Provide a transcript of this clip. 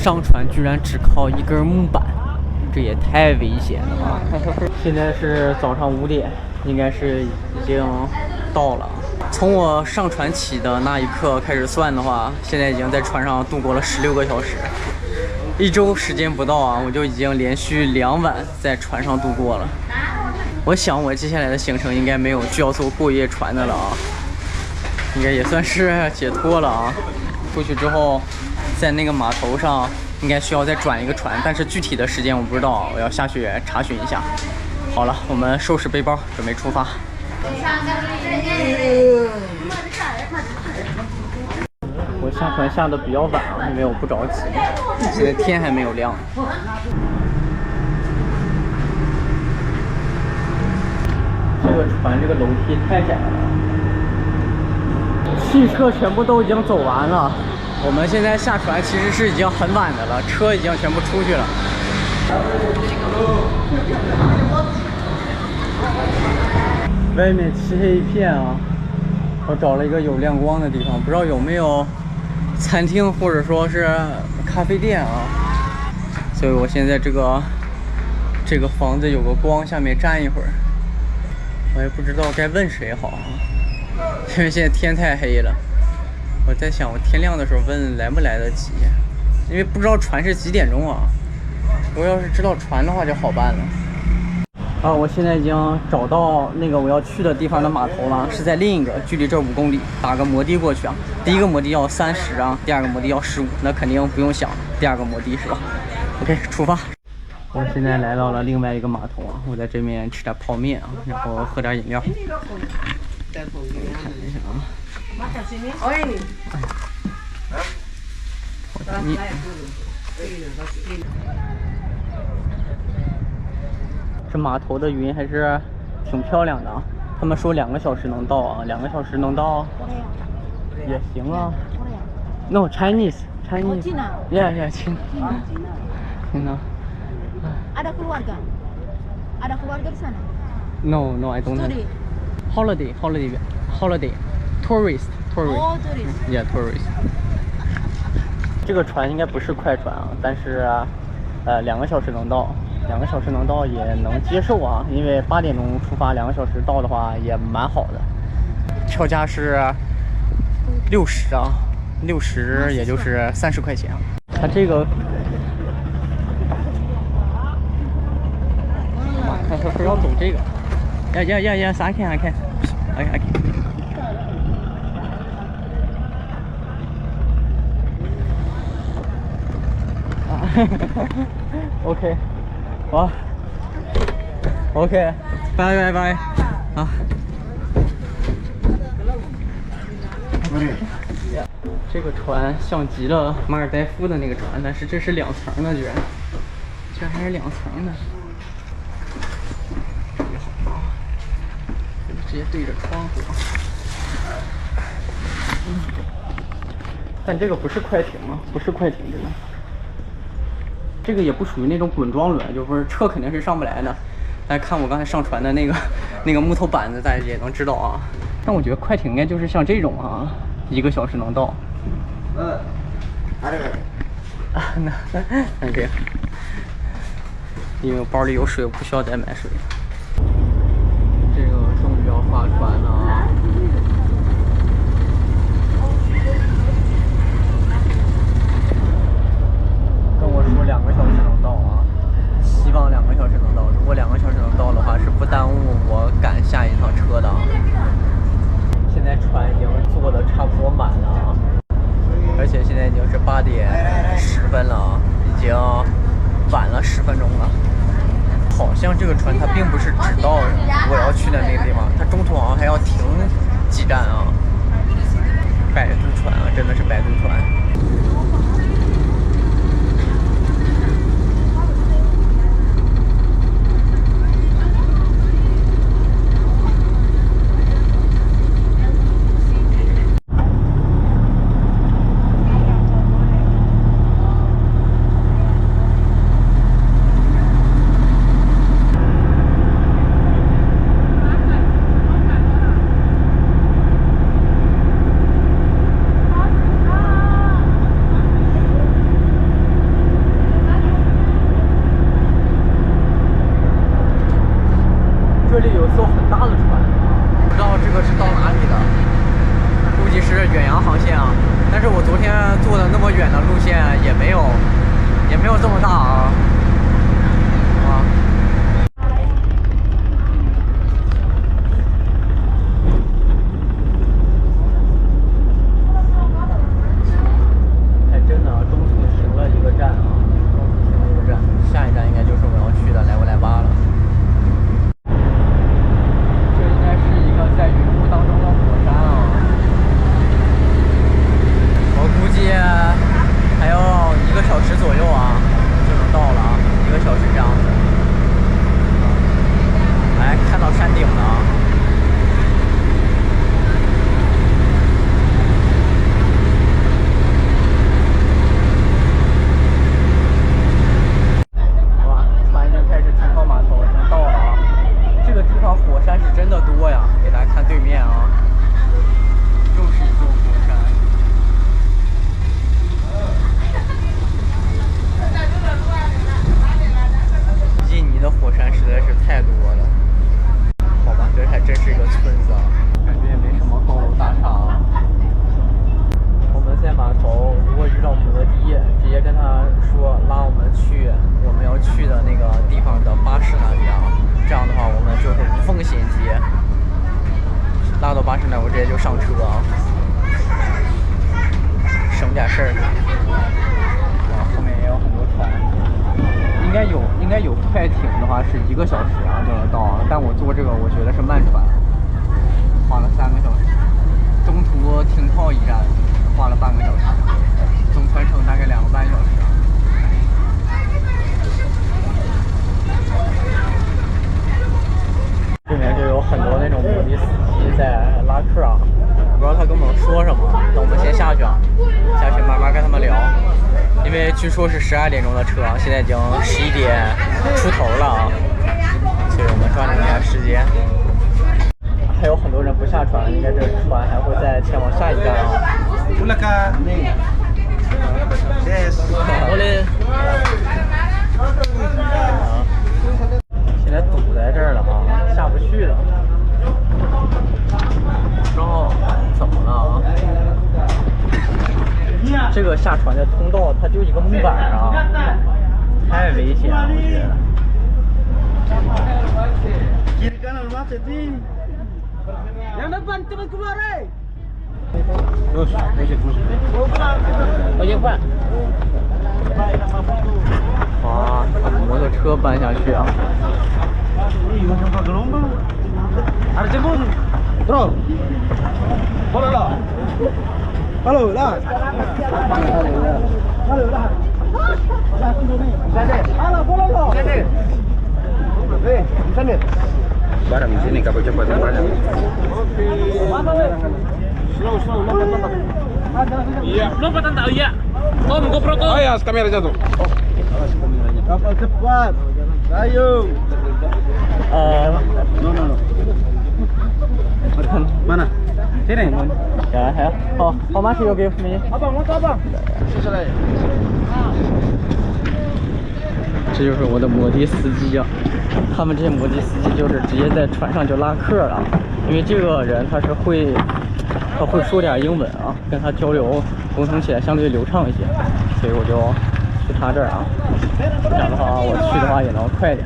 上船居然只靠一根木板，这也太危险了吧！现在是早上5点，应该是已经到了。从我上船起的那一刻开始算的话，现在已经在船上度过了16个小时，1周时间不到啊，我就已经连续2晚在船上度过了。我想我接下来的行程应该没有需要坐过夜船的了啊，应该也算是解脱了啊。出去之后，在那个码头上应该需要再转一个船，但是具体的时间我不知道，我要下去查询一下。好了，我们收拾背包，准备出发。我下船下的比较晚啊，因为我不着急，现在天还没有亮。这个船这个楼梯太窄了，汽车全部都已经走完了。我们现在下船其实是已经很晚的了，车已经全部出去了。外面漆黑一片啊！我找了一个有亮光的地方，不知道有没有餐厅或者说是咖啡店啊。所以我现在这个房子有个光，下面站一会儿。我也不知道该问谁好啊，因为现在天太黑了。我在想，我天亮的时候问来不来得及，因为不知道船是几点钟啊。我要是知道船的话就好办了。啊，我现在已经找到那个我要去的地方的码头了，是在另一个，距离这5公里，打个摩的过去啊。第一个摩的要30啊，第二个摩的要15，那肯定不用想，第二个摩的是吧 ？OK， 出发。我现在来到了另外一个码头啊，我在这边吃点泡面啊，然后喝点饮料。看一下啊。你这码头的云还是挺漂亮的啊。他们说2个小时能到啊，2个小时能到也行啊。No Chinese. Yeah, Cina. Ada keluarga? Ada keluarga di sana? No, I don't know. Holiday. Tourist. Oh, tourist. Yeah, tourist. 这个船应该不是快船啊，但是2个小时能到，2个小时能到也能接受啊，因为8点钟出发，2个小时到的话也蛮好的。票价是60啊，60也就是30块钱。它这个。他非要走这个，呀，啥看？啊，OK， 好 ，OK， 拜啊。这个船像极了马尔代夫的那个船，但是这是2层的，居然还是2层的。直接对着窗户，但这个不是快艇啊，不是快艇，这个也不属于那种滚装轮，就是车肯定是上不来的。大家看我刚才上船的那个木头板子，大家也能知道啊。但我觉得快艇应该就是像这种啊，1个小时能到。那这样，因为我包里有水，我不需要再买水。这个终于要划船了啊！跟我说2个小时能到啊，希望2个小时能到。如果2个小时能到的话，是不耽误我赶下一趟车的啊。现在船已经坐的差不多满了啊，而且现在已经是8点10分了啊，已经晚了10分钟了。好像这个船它并不是只到我要去的那个地方，它中途好像还要停几站啊。摆渡船啊，真的是摆渡船。里有艘很大的船，不知道这个是到哪里的，估计是远洋航线啊。但是我昨天坐的那么远的路线也没有这么大啊。还真的中途停了一个站啊，下一站应该就是我要去的莱布莱巴了。这应该是一个在云雾当中的火山啊，我估计还要1个小时左右啊就能到了啊，1个小时这样子。哎，看到山顶了啊。真的多呀！给大家看对面啊，又是一座火山。印尼的火山实在是太多了。好吧，这还真是一个村子啊，感觉也没什么高楼大厦啊。我们在码头，如果遇到摩的，直接跟他说拉我们去我们要去的那个地方的巴士那里啊。这样的话，我们就是无缝衔接，拉到巴士那，我直接就上车啊，省点事儿。哇，后面也有很多船，应该有快艇的话是1个小时啊就能到，但我坐这个我觉得是慢船，花了3个小时，中途停靠1站，花了半个小时，总全程大概2个半小时。对面就有很多那种摩的司机在拉客啊，不知道他跟我们说什么。那我们先下去啊，下去慢慢跟他们聊。因为据说是12点钟的车，现在已经11点出头了啊，所以我们抓紧一下时间。还有很多人不下船，应该这船还会再前往下一站啊。现在堵在这儿了啊，下不去了。不知道怎么了啊？这个下船的通道它就一个木板啊，太危险了，我觉得。哇，把摩托车搬下去啊！Barang di sini kapal cepat yang banyak. Iya. Lompatan tak iya? Om GoPro ko. Ayo, kamera jatuh. Kapal cepat. Ayo. No. Mana? Sini. Ya. Oh, how much you give me? Abang, mau abang? Selesai. 这就是我的摩的司机啊，他们这些摩的司机就是直接在船上就拉客了，因为这个人他会说点英文啊，跟他交流沟通起来相对流畅一些，所以我就去他这儿啊，这样的话我去的话也能快点。